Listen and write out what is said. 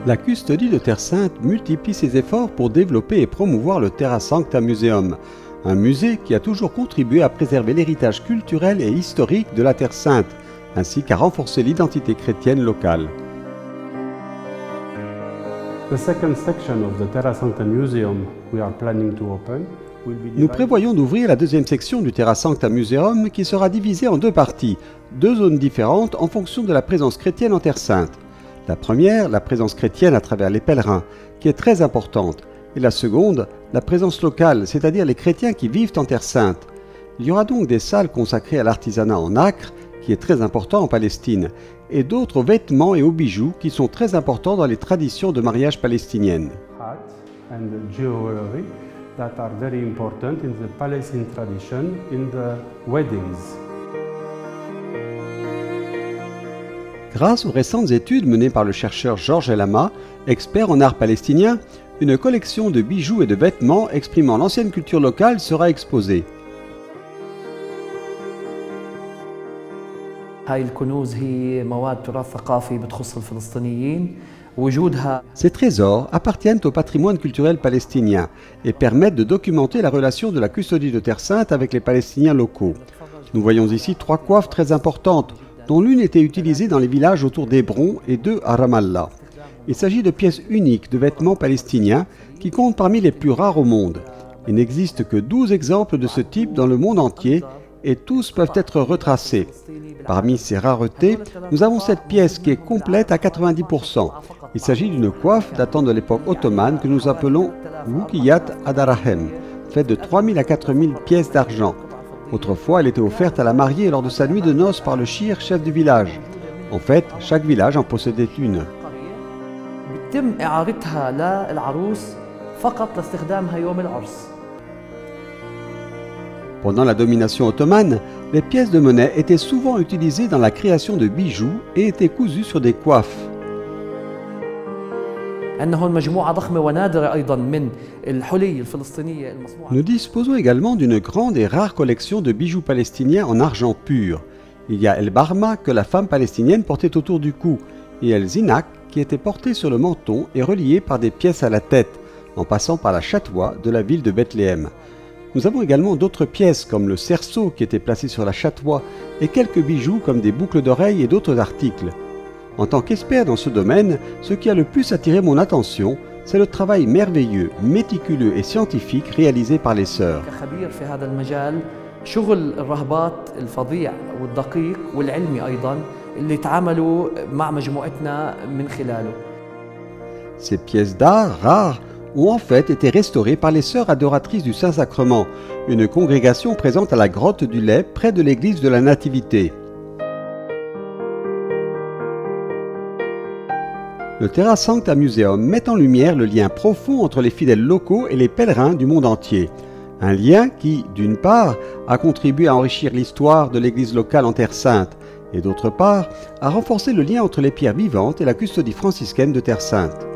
La custodie de Terre Sainte multiplie ses efforts pour développer et promouvoir le Terra Sancta Museum, un musée qui a toujours contribué à préserver l'héritage culturel et historique de la Terre Sainte, ainsi qu'à renforcer l'identité chrétienne locale. Nous prévoyons d'ouvrir la deuxième section du Terra Sancta Museum qui sera divisée en deux parties, deux zones différentes en fonction de la présence chrétienne en Terre Sainte. La première, la présence chrétienne à travers les pèlerins, qui est très importante, et la seconde, la présence locale, c'est-à-dire les chrétiens qui vivent en Terre Sainte. Il y aura donc des salles consacrées à l'artisanat en nacre, qui est très important en Palestine, et d'autres aux vêtements et aux bijoux qui sont très importants dans les traditions de mariage palestiniennes. Grâce aux récentes études menées par le chercheur Georges Elama, expert en art palestinien, une collection de bijoux et de vêtements exprimant l'ancienne culture locale sera exposée. Ces trésors appartiennent au patrimoine culturel palestinien et permettent de documenter la relation de la custodie de Terre Sainte avec les Palestiniens locaux. Nous voyons ici trois coiffes très importantes, dont l'une était utilisée dans les villages autour d'Hébron et deux à Ramallah. Il s'agit de pièces uniques de vêtements palestiniens qui comptent parmi les plus rares au monde. Il n'existe que 12 exemples de ce type dans le monde entier et tous peuvent être retracés. Parmi ces raretés, nous avons cette pièce qui est complète à 90%. Il s'agit d'une coiffe datant de l'époque ottomane que nous appelons Wukiyat Adarahem, faite de 3000 à 4000 pièces d'argent. Autrefois, elle était offerte à la mariée lors de sa nuit de noces par le shir, chef du village. En fait, chaque village en possédait une. Pendant la domination ottomane, les pièces de monnaie étaient souvent utilisées dans la création de bijoux et étaient cousues sur des coiffes. Nous disposons également d'une grande et rare collection de bijoux palestiniens en argent pur. Il y a El Barma que la femme palestinienne portait autour du cou et El Zinak qui était porté sur le menton et relié par des pièces à la tête, en passant par la chatwa de la ville de Bethléem. Nous avons également d'autres pièces comme le cerceau qui était placé sur la chatwa et quelques bijoux comme des boucles d'oreilles et d'autres articles. En tant qu'expert dans ce domaine, ce qui a le plus attiré mon attention, c'est le travail merveilleux, méticuleux et scientifique réalisé par les sœurs. Ces pièces d'art rares ont en fait été restaurées par les sœurs adoratrices du Saint-Sacrement, une congrégation présente à la grotte du Lait près de l'église de la Nativité. Le Terra Sancta Museum met en lumière le lien profond entre les fidèles locaux et les pèlerins du monde entier. Un lien qui, d'une part, a contribué à enrichir l'histoire de l'église locale en Terre Sainte, et d'autre part, a renforcé le lien entre les pierres vivantes et la custodie franciscaine de Terre Sainte.